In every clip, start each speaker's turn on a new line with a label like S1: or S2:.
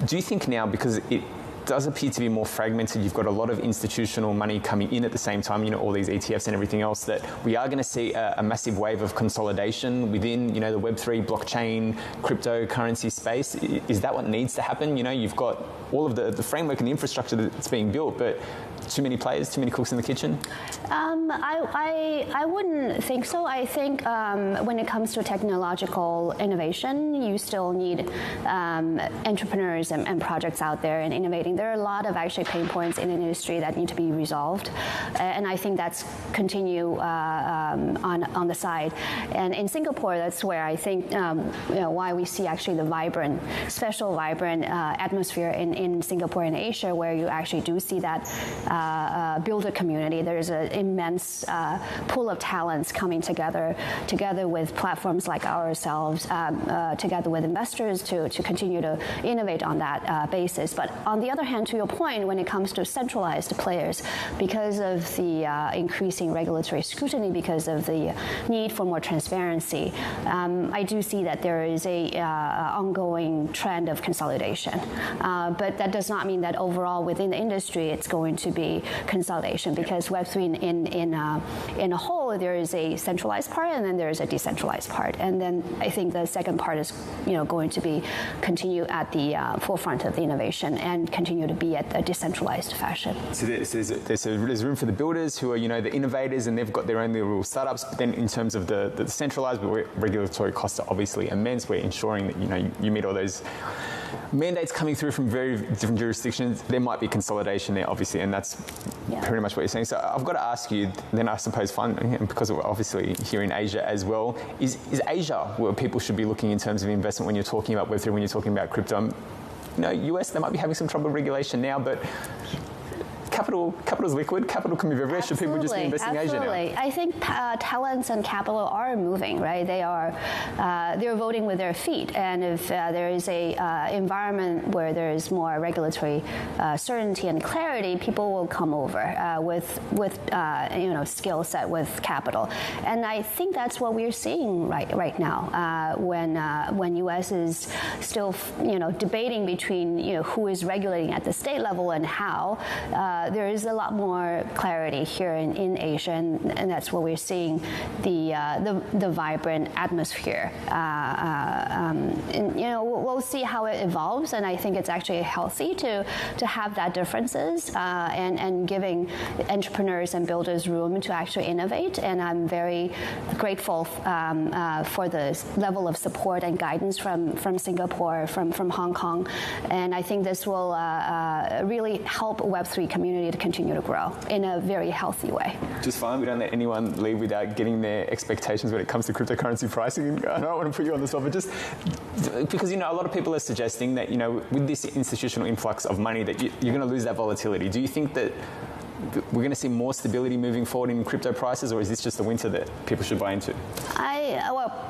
S1: Do you think now, because it does appear to be more fragmented, you've got a lot of institutional money coming in at the same time, all these ETFs and everything else, that we are going to see a massive wave of consolidation within, the Web3 blockchain, cryptocurrency space? Is that what needs to happen? You've got all of the framework and the infrastructure that's being built, but too many players, too many cooks in the kitchen?
S2: I wouldn't think so. I think when it comes to technological innovation, you still need entrepreneurs and projects out there and innovating. There are a lot of actually pain points in the industry that need to be resolved, and I think that's continue on the side. And in Singapore, that's where I think why we see actually the special vibrant atmosphere in Singapore and Asia, where you actually do see that builder community. There's an immense pool of talents coming together with platforms like ourselves, together with investors to continue to innovate on that basis. But on the other hand, to your point, when it comes to centralized players, because of the increasing regulatory scrutiny, because of the need for more transparency, I do see that there is a ongoing trend of consolidation. But that does not mean that overall within the industry it's going to be consolidation, because Web3 in a whole, there is a centralized part and then there is a decentralized part. And then I think the second part is going to be continue at the forefront of the innovation and continue to be at a decentralized fashion.
S1: So there's room for the builders who are the innovators, and they've got their own little startups. But then in terms of the centralized, regulatory costs are obviously immense. We're ensuring that you meet all those mandates coming through from very different jurisdictions. There might be consolidation there, obviously, and that's pretty much what you're saying. So I've got to ask you, then I suppose, because we're obviously here in Asia as well, is Asia where people should be looking in terms of investment when you're talking about Web3, when you're talking about crypto? US, they might be having some trouble with regulation now, but capital is liquid. Capital can move everywhere. Should people just be investing in Asia now?
S2: I think talents and capital are moving, right? They're voting with their feet, and if there is a environment where there is more regulatory certainty and clarity, people will come over with skill set, with capital, and I think that's what we're seeing right now. When U.S. is still debating between who is regulating at the state level and how. There is a lot more clarity here in Asia, and that's where we're seeing the vibrant atmosphere. We'll see how it evolves, and I think it's actually healthy to have that differences and giving entrepreneurs and builders room to actually innovate. And I'm very grateful for the level of support and guidance from Singapore, from Hong Kong, and I think this will really help Web3 community to continue to grow in a very healthy way.
S1: Just fine. We don't let anyone leave without getting their expectations when it comes to cryptocurrency pricing. I don't want to put you on the spot, but just because a lot of people are suggesting that with this institutional influx of money that you're going to lose that volatility. Do you think that we're going to see more stability moving forward in crypto prices, or is this just the winter that people should buy into?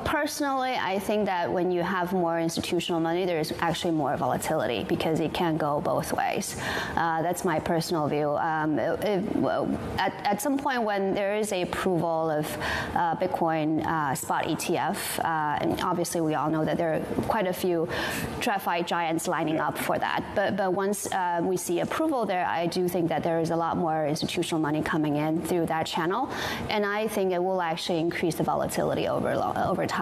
S2: Personally, I think that when you have more institutional money, there's actually more volatility because it can go both ways. That's my personal view. At some point when there is a approval of Bitcoin spot ETF, and obviously we all know that there are quite a few TradFi giants lining up for that. But once we see approval there, I do think that there is a lot more institutional money coming in through that channel, and I think it will actually increase the volatility over time.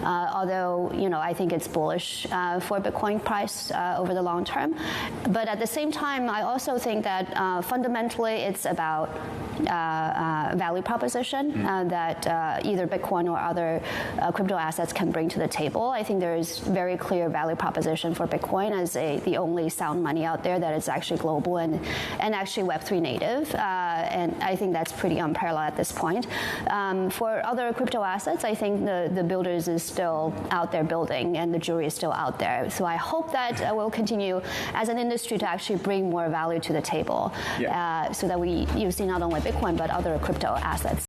S2: Although I think it's bullish for Bitcoin price over the long term, but at the same time, I also think that fundamentally it's about value proposition that either Bitcoin or other crypto assets can bring to the table. I think there is very clear value proposition for Bitcoin as the only sound money out there that is actually global and actually Web3 native. And I think that's pretty unparalleled at this point. For other crypto assets, I think the builders is still out there building, and the jury is still out there. So I hope that we'll continue as an industry to actually bring more value to the table, so that you see not only Bitcoin but other crypto assets.